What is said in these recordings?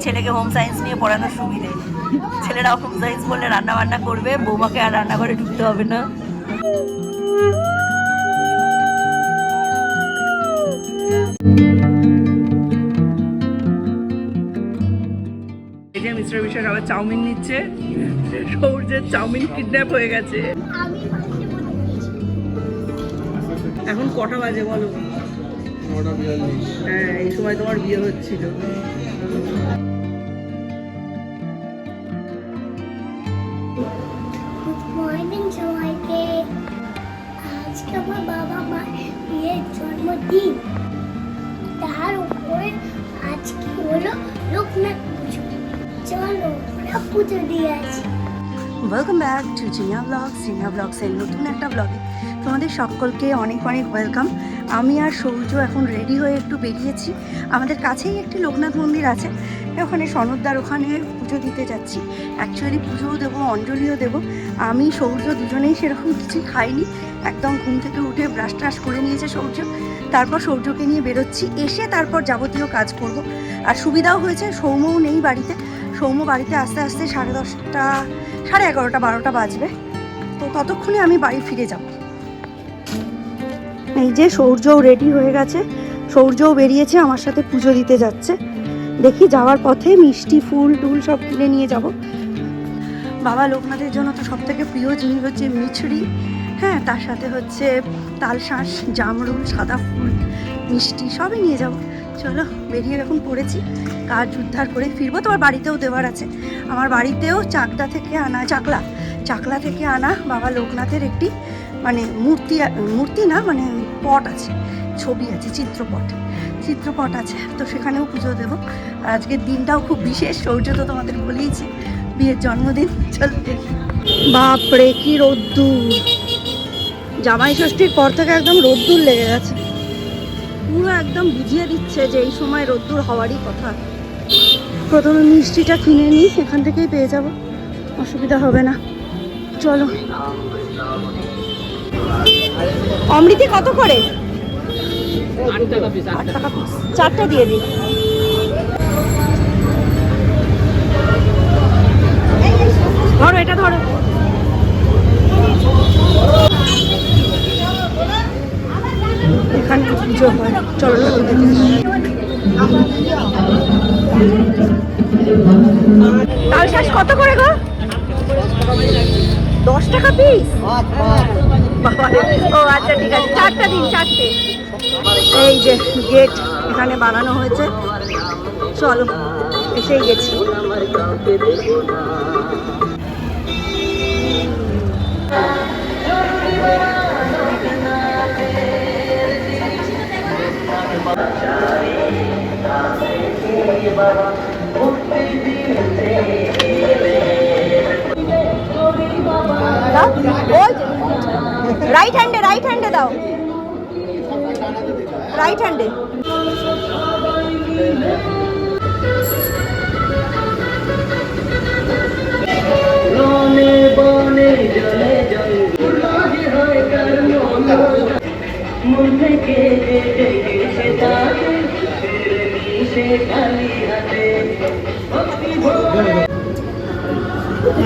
ছেলেকে home science নিয়ে পড়ানোর সুবিধে। ছেলেরা হোম সায়েন্স বললে রান্না বান্না করবে, বৌমাকে আর রান্নাঘরে ঢুকতে হবে না। মিস্টার বিশ্বাস আবার চাউমিন নিচ্ছে। সৌর্যের চাউমিন কিডন্যাপ হয়ে গেছে। এখন কটা বাজে বলো? হ্যাঁ, এই সময় তোমার বিয়ে হচ্ছিল। সবাইকে আজকে আমার বাবা মায়ের বিয়ের জন্মদিন, তার উপরে আজকে হলো লোকনাথ পুজো। চলো আমরা পুজো দিয়ে আসি। Welcome back to Zinnia blogs. Zinnia ব্লগসের নতুন একটা ব্লগে তোমাদের সকলকে অনেক অনেক ওয়েলকাম। আমি আর সৌর্য এখন রেডি হয়ে একটু বেরিয়েছি। আমাদের কাছেই একটি লোকনাথ মন্দির আছে, ওখানে সনদদার ওখানে পুজো দিতে যাচ্ছি। অ্যাকচুয়ালি পুজোও দেবো, অঞ্জলিও দেবো। আমি সৌর্য দুজনেই সেরকম কিছুই খাইনি, একদম ঘুম থেকে উঠে ব্রাশ ট্রাশ করে নিয়েছে সৌর্য। তারপর সৌর্যকে নিয়ে বেরোচ্ছি, এসে তারপর যাবতীয় কাজ করব। আর সুবিধাও হয়েছে, সৌম্যও নেই বাড়িতে। সৌম্য বাড়িতে আস্তে আস্তে 10:30, 11:30, 12টা বাজবে। তো ততক্ষণে আমি বাড়ি ফিরে যাব। এই যে সৌর্যও রেডি হয়ে গেছে, সৌর্যও বেরিয়েছে, আমার সাথে পুজো দিতে যাচ্ছে। দেখি যাওয়ার পথে মিষ্টি ফুল টুল সব কিনে নিয়ে যাব। বাবা লোকনাথের জন্য তো সব থেকে প্রিয় জিনিস হচ্ছে মিছরি, হ্যাঁ, তার সাথে হচ্ছে তালশাঁস, জামরুল, সাদা ফুল, মিষ্টি সবই নিয়ে যাব। চলো বেরিয়ে এখন পড়েছি, কাজ উদ্ধার করে ফিরবো। তোমার বাড়িতেও দেওয়ার আছে, আমার বাড়িতেও চাকলা থেকে আনা বাবা লোকনাথের একটি মানে মূর্তি না, মানে পট আছে, ছবি আছে, চিত্রপট আছে। তো সেখানেও পুজো দেবো। আর আজকের দিনটাও খুব বিশেষ, সৌর্য তো তোমাদের বলেইছি বিয়ের জন্মদিন। চলো দেখি। বাপরে কি রোদ্দুর, জামাই ষষ্ঠীর পর থেকে একদম রোদ্দুর লেগে গেছে, পুরো একদম বুঝিয়ে দিচ্ছে যে এই সময় রোদ্দুর হওয়ারই কথা। প্রথমে মিষ্টিটা কিনে নিই, এখান থেকেই পেয়ে যাব, অসুবিধা হবে না। চলো। অমৃতি কত করে? 8 টাকা পিস। 4টা দিয়ে দিই। ধরো, এটা ধরো। এখানে পুজো হয়, চলো। তালশাঁস কত করে গো? 10 টাকা পিস। ও আচ্ছা, ঠিক আছে, 4টা দিন, 4টে। এই যে গেট এখানে বানানো হয়েছে, চলো এসেই গেছি। রাইট হ্যান্ডে দাও, রাইট হ্যান্ডে।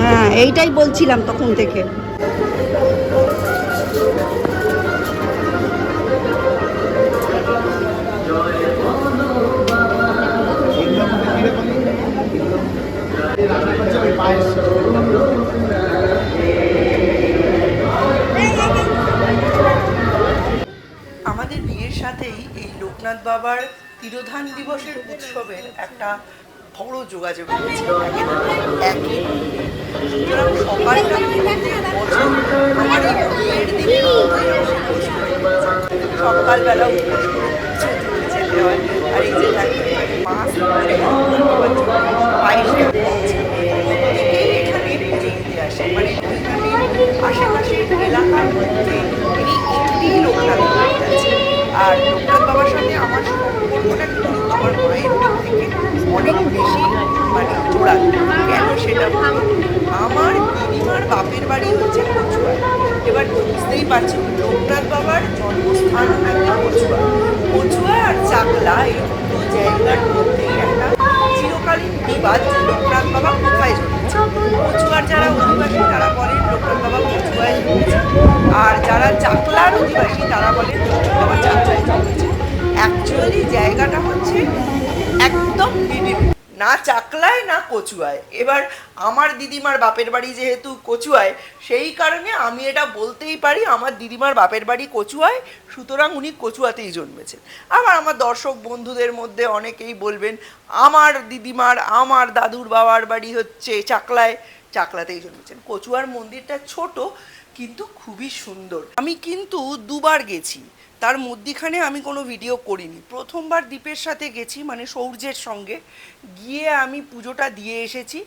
হ্যাঁ, এইটাই বলছিলাম তখন থেকে। আমাদের বিয়ের সাথেই এই লোকনাথ বাবার তিরোধান দিবসের উৎসবের একটা বড় যোগাযোগ রয়েছে। সুতরাং সকালটা আমার এই বিয়ের দিনে সকালবেলা যেতে হয়। আর এই যে মাছ এখানে পুজো দিতে আসে, মানে আশেপাশের এলাকার মধ্যে একটি লোকনাথ মন্দির আছে। আর লোকনাথ বাবার সাথে আমার সম্পর্কটা কিন্তু আমার মায়ের দিক থেকে অনেক বেশি মানে জোড়া। কেন সেটা আমার দিদিমার বাপের বাড়ি হচ্ছে কচুয়া। এবার বুঝতেই পারছি লোকনাথ বাবার জন্মস্থান একটা কচুয়া আর চাকলা, এই দুটো জায়গার মধ্যেই একটা চিরকালীন প্রতিবাদ যে লোকনাথ বাবা কোথায় জন্মেছে। কচুয়ার যারা অধিবাসী তারা বলেন লোকনাথ বাবা কচুয়ায় জন্মেছে, আর যারা চাকলার অধিবাসী তারা বলেন লোকনাথ বাবা চাকলায় জন্মেছে। অ্যাকচুয়ালি জায়গাটা হচ্ছে একদম মিডিলে, না চাকলায় না কচুয়ায়। এবার আমার দিদিমার বাপের বাড়ি যেহেতু কচুয়ায়, সেই কারণে আমি এটা বলতেই পারি আমার দিদিমার বাপের বাড়ি কচুয়ায়, সুতরাং উনি কচুয়াতেই জন্মেছেন। আবার আমার দর্শক বন্ধুদের মধ্যে অনেকেই বলবেন আমার দিদিমার আমার দাদুর বাবার বাড়ি হচ্ছে চাকলায়, চাকলাতেই জন্মেছেন। কচুয়ার মন্দিরটা ছোট কিন্তু খুবই সুন্দর। আমি কিন্তু দুবার গেছি, তার মধ্যিখানে আমি কোনো ভিডিও করিনি। প্রথমবার দীপের সাথে গেছি, মানে সৌর্যের সঙ্গে গিয়ে আমি পুজোটা দিয়ে এসেছি।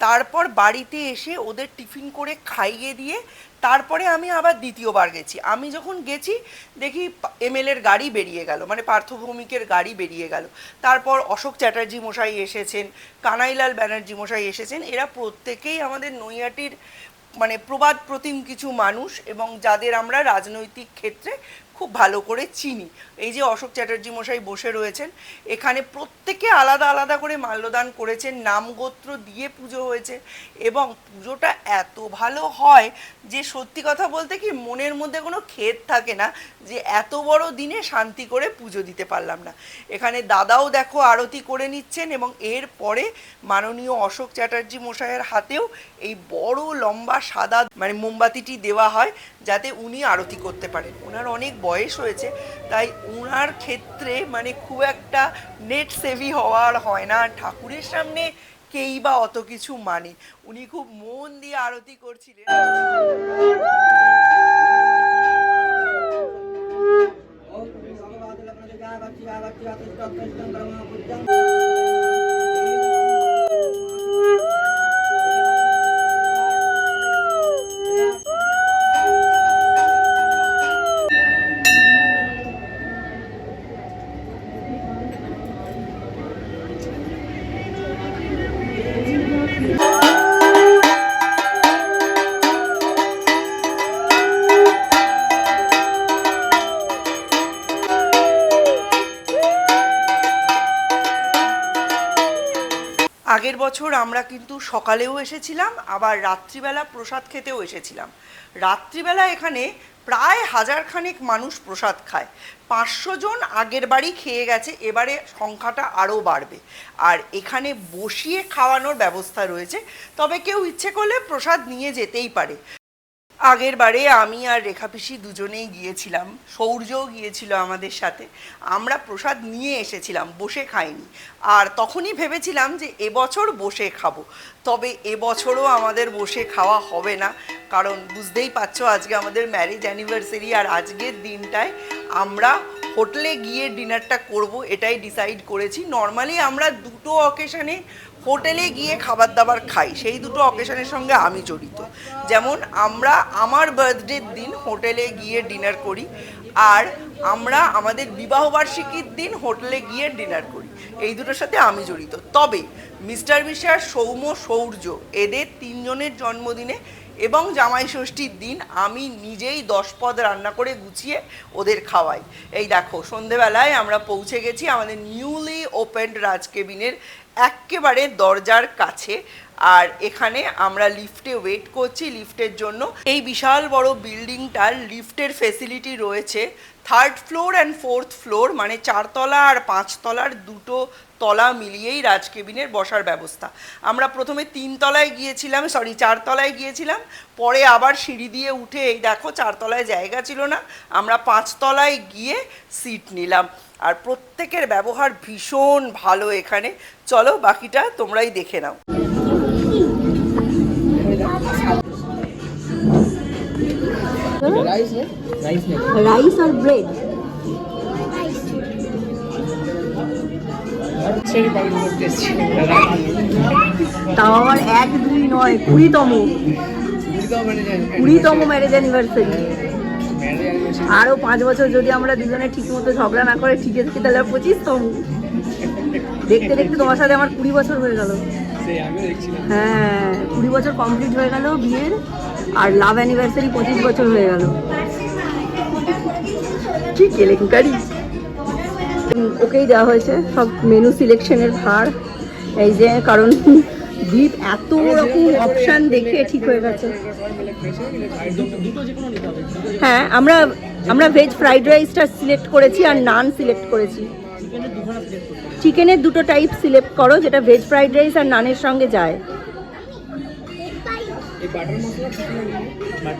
তারপর বাড়িতে এসে ওদের টিফিন করে খাইয়ে দিয়ে তারপরে আমি আবার দ্বিতীয়বার গেছি। আমি যখন গেছি দেখি এমএলএর গাড়ি বেরিয়ে গেল, মানে পার্থভৌমিকের গাড়ি বেরিয়ে গেল। তারপর অশোক চ্যাটার্জি মশাই এসেছেন, কানাইলাল ব্যানার্জি মশাই এসেছেন। এরা প্রত্যেকেই আমাদের নৈহাটির মানে প্রবাদ প্রতিম কিছু মানুষ এবং যাদের আমরা রাজনৈতিক ক্ষেত্রে খুব ভালো করে চিনি। এই যে অশোক চ্যাটার্জি মশাই বসে রয়েছেন, এখানে প্রত্যেকে আলাদা আলাদা করে মাল্যদান করেছেন, নামগোত্র দিয়ে পুজো হয়েছে এবং পুজোটা এত ভালো হয় যে সত্যি কথা বলতে কি মনের মধ্যে কোনো খেদ থাকে না যে এত বড় দিনে শান্তি করে পুজো দিতে পারলাম না। এখানে দাদাও দেখো আরতি করে নিচ্ছেন এবং এর পরে মাননীয় অশোক চ্যাটার্জি মশাইয়ের হাতেও এই বড় লম্বা সাদা মানে মোমবাতিটি দেওয়া হয় যাতে উনি আরতি করতে পারেন। ওনার অনেক বয়স হয়েছে, তাই ওনার ক্ষেত্রে মানে খুব একটা নেট সেভি হওয়ার হয় না। ঠাকুরের সামনে কেই বা অত কিছু মানে, উনি খুব মন দিয়ে আরতি করছিলেন। আগের বছর আমরা কিন্তু সকালেও এসেছিলাম, আবার রাত্রিবেলা প্রসাদ খেতেও এসেছিলাম। রাত্রিবেলা এখানে প্রায় 1000 খানেক মানুষ প্রসাদ খায়। 500 জন আগের বাড়ি খেয়ে গেছে, এবারে সংখ্যাটা আরও বাড়বে। আর এখানে বসিয়ে খাওয়ানোর ব্যবস্থা রয়েছে, তবে কেউ ইচ্ছে করলে প্রসাদ নিয়ে যেতেই পারে। আগের বারে আমি আর রেখা পিসি দুজনেই গিয়েছিলাম, সৌর্যও গিয়েছিল আমাদের সাথে। আমরা প্রসাদ নিয়ে এসেছিলাম, বসে খাইনি। আর তখনই ভেবেছিলাম যে এবছর বসে খাবো, তবে এবছরও আমাদের বসে খাওয়া হবে না, কারণ বুঝতেই পারছো আজকে আমাদের ম্যারেজ অ্যানিভার্সারি। আর আজকের দিনটায় আমরা হোটেলে গিয়ে ডিনারটা করব এটাই ডিসাইড করেছি। নর্মালি আমরা দুটো অকেশনে হোটেলে গিয়ে খাবার দাবার খাই, সেই দুটো অকেশনের সঙ্গে আমি জড়িত। যেমন আমরা আমার বার্থডের দিন হোটেলে গিয়ে ডিনার করি, আর আমরা আমাদের বিবাহবার্ষিকীর দিন হোটেলে গিয়ে ডিনার করি, এই দুটোর সাথে আমি জড়িত। তবে মিস্টার বিশ্বাস, সৌম্য, সৌর্য এদের 3 জনের জন্মদিনে এবং জামাই ষষ্ঠীর দিন আমি নিজেই 10 পদ রান্না করে গুছিয়ে ওদের খাওয়াই। এই দেখো সন্ধেবেলায় আমরা পৌঁছে গেছি আমাদের নিউলি ওপেন্ড রাজ কেবিনের একেবারে দরজার কাছে। আর এখানে আমরা লিফটে ওয়েট করছি লিফটের জন্য। এই বিশাল বড় বিল্ডিংটার লিফটের ফেসিলিটি রয়েছে 3rd floor and 4th floor, মানে 4 তলা আর 5 তলার দুটো তলা মিলিয়েই রাজ কেবিনের বসার ব্যবস্থা। আমরা প্রথমে 3 তলায় গিয়েছিলাম, 4 তলায় গিয়েছিলাম, পরে আবার সিঁড়ি দিয়ে উঠে এই দেখো 4 তলায় জায়গা ছিল না, আমরা 5 তলায় গিয়ে সিট নিলাম। আর প্রত্যেকের ব্যবহার ভীষণ ভালো এখানে। চলো বাকিটা তোমরাই দেখে নাও। রাইস আর ব্রেড। তাও আমার 1, 2 নয়, 20তম ম্যারেজ অ্যানিভার্সারি। আরো 5 বছর যদি আমরা দুজনে ঠিক মতো ঝগড়া না করে ঠিক আছে তাহলে 25তম। দেখতে দেখতে তোমার সাথে আমার 20 বছর হয়ে গেল। হ্যাঁ, 20 বছর কমপ্লিট হয়ে গেল বিয়ের, আর লাভ অ্যানিভার্সারি 25 বছর হয়ে গেল। কি কেলেঙ্কারি। ওকেই দেওয়া হয়েছে সব মেনু সিলেকশনের ভার। এই যে কারণ দীপ এত রকম অপশন দেখে ঠিক হয়ে গেছে। হ্যাঁ, আমরা ভেজ ফ্রাইড রাইসটা সিলেক্ট করেছি আর নান সিলেক্ট করেছি। চিকেনের দুটো টাইপ সিলেক্ট করো, যেটা ভেজ ফ্রাইড রাইস আর নানের সঙ্গে যায়।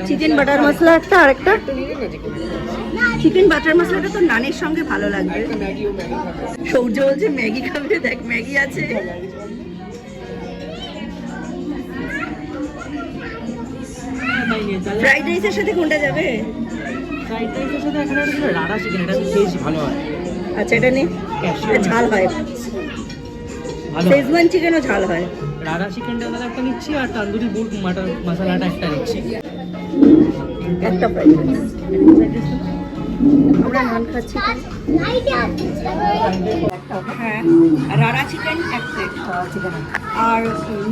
চিকেন বাটার মশলা একটা, আর একটা চিকেন বাটার মশলাটা তো নানের সঙ্গে ভালো লাগবে। সৌর্য বলছে ম্যাগি খাবে, দেখ ম্যাগি আছে। ফ্রাইড রাইসের সাথে কোনটা যাবে? ফ্রাইড রাইসের সাথে এখানে একটা রাড়া চিকেন, এটা খেয়েছি, ভালো হয়। আচ্ছা, এটা নে, ঝাল হয়, শেজওয়ান চিকেনও ঝাল হয়। রাড়া চিকেনটা দাদা একটা নিচ্ছি, আর তন্দুরি বুট মাটন মশলাটা একটা নিচ্ছি। একটা ফ্রাইড রাইস। আমরা নান খাচ্ছি। হ্যাঁ, রাড়া চিকেন এক প্লেট, আর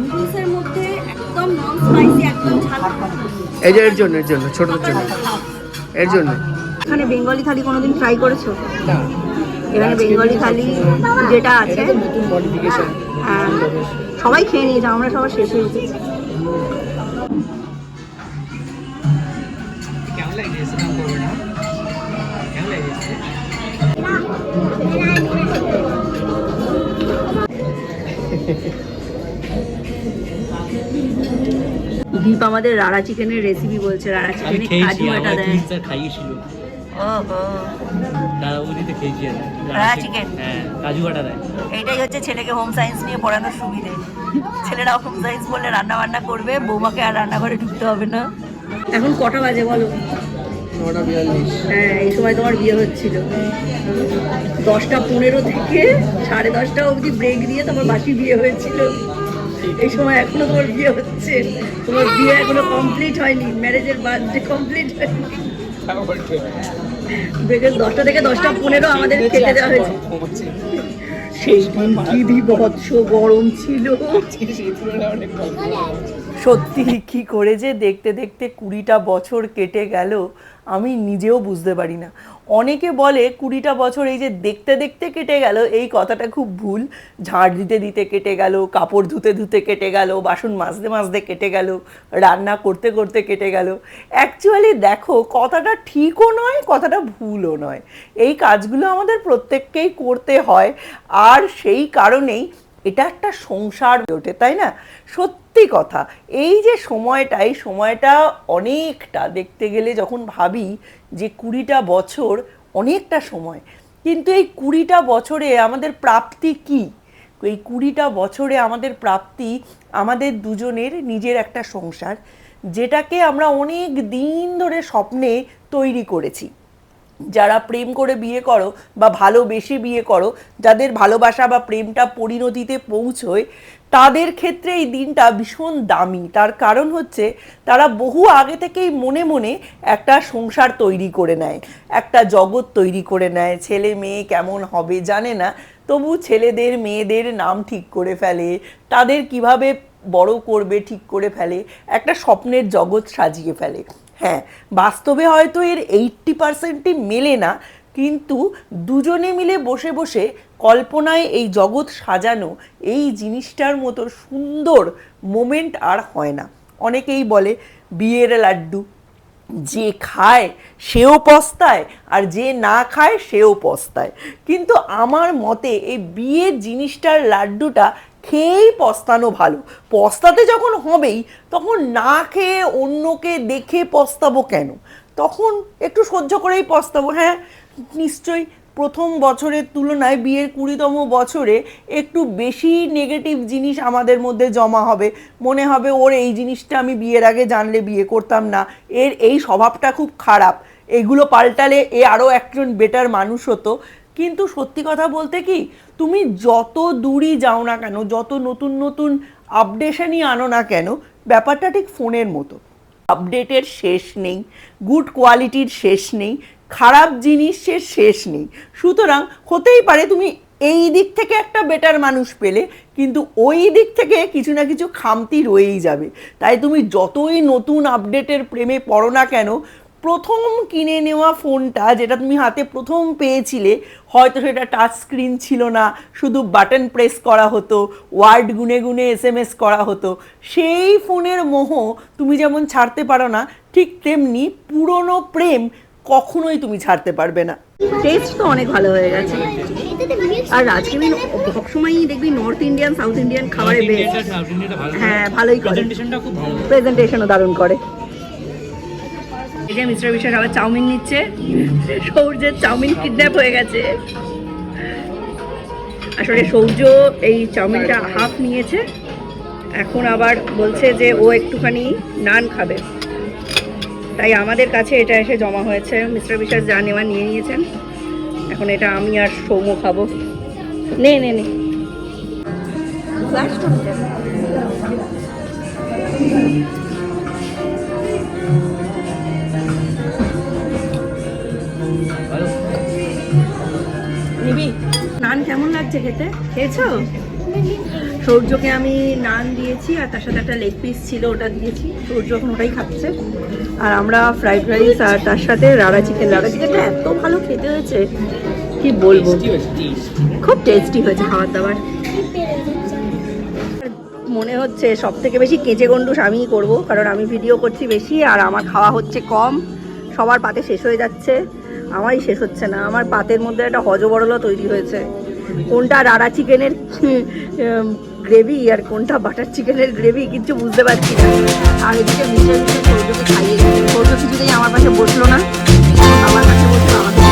নুডলসের মধ্যে একদম নন স্পাইসি, একদম ঝাল। এই যে এর জন্য ছোটদের জন্য, এর জন্য। এখানে বেঙ্গলি থালি কোনোদিন ট্রাই করেছো? না, এখানে বেঙ্গলি থালি যেটা আছে, নতুন মডিফিকেশন। হ্যাঁ, সবাই খেয়ে নিয়েছে, আমরা সবার শেষ হয়ে গেছি। কেমন লাগছে? নাম করবে না, কেমন লাগছে? দীপ আমাদের রাড়া চিকেনের রেসিপি বলছে। রাড়া চিকেনে কাজু বাটা দেয়। খাইয়েছিল ওহো, দাদা বৌদিতে খেয়েছি রাড়া চিকেন। হ্যাঁ, কাজু বাটা দেয়। এইটাই হচ্ছে ছেলেকে হোম সায়েন্স নিয়ে পড়ানোর সুবিধে। ছেলেরা হোম সায়েন্স বললে রান্না বান্না করবে, বৌমাকে আর রান্নাঘরে ঢুকতে হবে না। এখন কটা বাজে বলো? 9:42। হ্যাঁ, এই সময় তোমার বিয়ে হচ্ছিল। 10:15 থেকে 10:30 অবধি ব্রেক দিয়ে তোমার বাসি বিয়ে হয়েছিল। এই সময় এখনো তোমার বিয়ে হচ্ছে, তোমার বিয়ে এখনো কমপ্লিট হয়নি, ম্যারেজের বার্থডে কমপ্লিট হয়নি। 10টা থেকে 10:15 আমাদের খেতে দেওয়া হয়েছে। সেই দিন কি বিভৎস গরম ছিল সত্যি। কি করে যে দেখতে দেখতে 20টা বছর কেটে গেল আমি নিজেও বুঝতে পারি না। অনেকে বলে 20টা বছর এই যে দেখতে দেখতে কেটে গেল, এই কথাটা খুব ভুল। ঝাড় দিতে দিতে কেটে গেল, কাপড় ধুতে ধুতে কেটে গেল, বাসন মাজতে মাজতে কেটে গেল, রান্না করতে করতে কেটে গেল। অ্যাকচুয়ালি দেখো, কথাটা ঠিকও নয়, কথাটা ভুলও নয়। এই কাজগুলো আমাদের প্রত্যেককেই করতে হয়, আর সেই কারণেই এটা একটা সংসার হয়ে ওঠে, তাই না? সত্যি কথা, এই যে সময়টা অনেকটা, দেখতে গেলে যখন ভাবি যে 20টা বছর অনেকটা সময়, কিন্তু এই 20টা বছরে আমাদের প্রাপ্তি কি? এই 20টা বছরে আমাদের প্রাপ্তি আমাদের দুজনের নিজের একটা সংসার, যেটাকে আমরা অনেক দিন ধরে স্বপ্নে তৈরি করেছি। যারা প্রেম করে বিয়ে করো বা ভালোবেসে বিয়ে করো, যাদের ভালোবাসা বা প্রেমটা পরিণতিতে পৌঁছয়, তাদের ক্ষেত্রে এই দিনটা ভীষণ দামি। তার কারণ হচ্ছে তারা বহু আগে থেকেই মনে মনে একটা সংসার তৈরি করে নেয়, একটা জগৎ তৈরি করে নেয়। ছেলে মেয়ে কেমন হবে জানে না, তবু ছেলেদের মেয়েদের নাম ঠিক করে ফেলে, তাদের কিভাবে বড় করবে ঠিক করে ফেলে, একটা স্বপ্নের জগৎ সাজিয়ে ফেলে। হ্যাঁ, বাস্তবে হয়তো এর 80%ই মেলে না, কিন্তু দুজনে মিলে বসে বসে কল্পনায় এই জগৎ সাজানো, এই জিনিসটার মতো সুন্দর মোমেন্ট আর হয় না। অনেকেই বলে বিয়ের লাড্ডু যে খায় সেও পস্তায়, আর যে না খায় সেও পস্তায়। কিন্তু আমার মতে এই বিয়ের জিনিসটার লাড্ডুটা খেয়েই পস্তানো ভালো। পস্তাতে যখন হবেই, তখন না খেয়ে অন্যকে দেখে পস্তাবো কেন? তখন একটু সহ্য করেই পস্তাবো। হ্যাঁ, নিশ্চয়ই প্রথম বছরের তুলনায় বিয়ের 20তম বছরে একটু বেশি নেগেটিভ জিনিস আমাদের মধ্যে জমা হবে। মনে হবে ওর এই জিনিসটা আমি বিয়ের আগে জানলে বিয়ে করতাম না, এর এই স্বভাবটা খুব খারাপ, এগুলো পাল্টালে এ আরও একজন বেটার মানুষ হতো। কিন্তু সত্যি কথা বলতে কি, তুমি যত দূরই যাও না কেন, যত নতুন নতুন আপডেশনই আনো না কেন, ব্যাপারটা ঠিক ফোনের মতো। আপডেটের শেষ নেই, গুড কোয়ালিটির শেষ নেই, খারাপ জিনিসের শেষ নেই। সুতরাং হতেই পারে তুমি এই দিক থেকে একটা বেটার মানুষ পেলে, কিন্তু ওই দিক থেকে কিছু না কিছু খামতি রয়েই যাবে। তাই তুমি যতই নতুন আপডেটের প্রেমে পড়ো না কেন, প্রথম কিনে নেওয়া ফোনটা, যেটা তুমি হাতে প্রথম পেয়েছিলে, হয়তো সেটা টাচ স্ক্রিন ছিল না, শুধু বাটন প্রেস করা হতো, ওয়ার্ড গুনে গুনে SMS করা হতো, সেই ফোনের মোহ তুমি যেমন ছাড়তে পারো না, ঠিক তেমনি পুরনো প্রেম কখনোই তুমি ছাড়তে পারবে না। টেস্ট তো অনেক ভালো হয়ে গেছে। আর রাজকিমিন সবসময়ই দেখবি নর্থ ইন্ডিয়ান সাউথ ইন্ডিয়ান খাবারে বেস্ট। হ্যাঁ ভালোই করে, প্রেজেন্টেশনটা খুব ভালো। প্রেজেন্টেশনও দারুণ করে। এই যে মিস্টার বিশ্বাস আবার চাউমিন নিচ্ছে, সৌর্যের চাউমিন কিডন্যাপ হয়ে গেছে। আসলে সৌর্য এই চাউমিনটা হাফ নিয়েছে, এখন আবার বলছে যে ও একটুখানি নান খাবে, তাই আমাদের কাছে এটা এসে জমা হয়েছে। মিস্টার বিশ্বাস যা নেওয়া নিয়ে নিয়েছেন, এখন এটা আমি আর সৌম্য খাবো। নে নে নে নিবি। নান কেমন লাগছে খেতে? খেয়েছো? সৌর্যকে আমি নান দিয়েছি আর তার সাথে একটা লেগ পিস ছিল, ওটা দিয়েছি। সৌর্য এখন ওটাই খাচ্ছে। আর আমরা ফ্রাইড রাইস আর তার সাথে রাড়া চিকেন। রাড়া চিকেনটা এত ভালো খেতে হয়েছে কি বলবো, খুব টেস্টি হয়েছে খাবার দাবার। মনে হচ্ছে সব থেকে বেশি কেঁচে গন্ডুস আমিই করবো, কারণ আমি ভিডিও করছি বেশি আর আমার খাওয়া হচ্ছে কম। সবার পাতে শেষ হয়ে যাচ্ছে, আমারই শেষ হচ্ছে না। আমার পাতের মধ্যে একটা হজবরলা তৈরি হয়েছে, কোনটা রাড়া চিকেনের গ্রেভি আর কোনটা বাটার চিকেনের গ্রেভি কিছু বুঝতে পারছি না। আর এদিকে মিশে মিশে সৌর্যকে খাইয়ে দিচ্ছি। সৌর্য কিছুতেই আমার পাশে বসলো না, আমার পাশে বসলো আমাকে।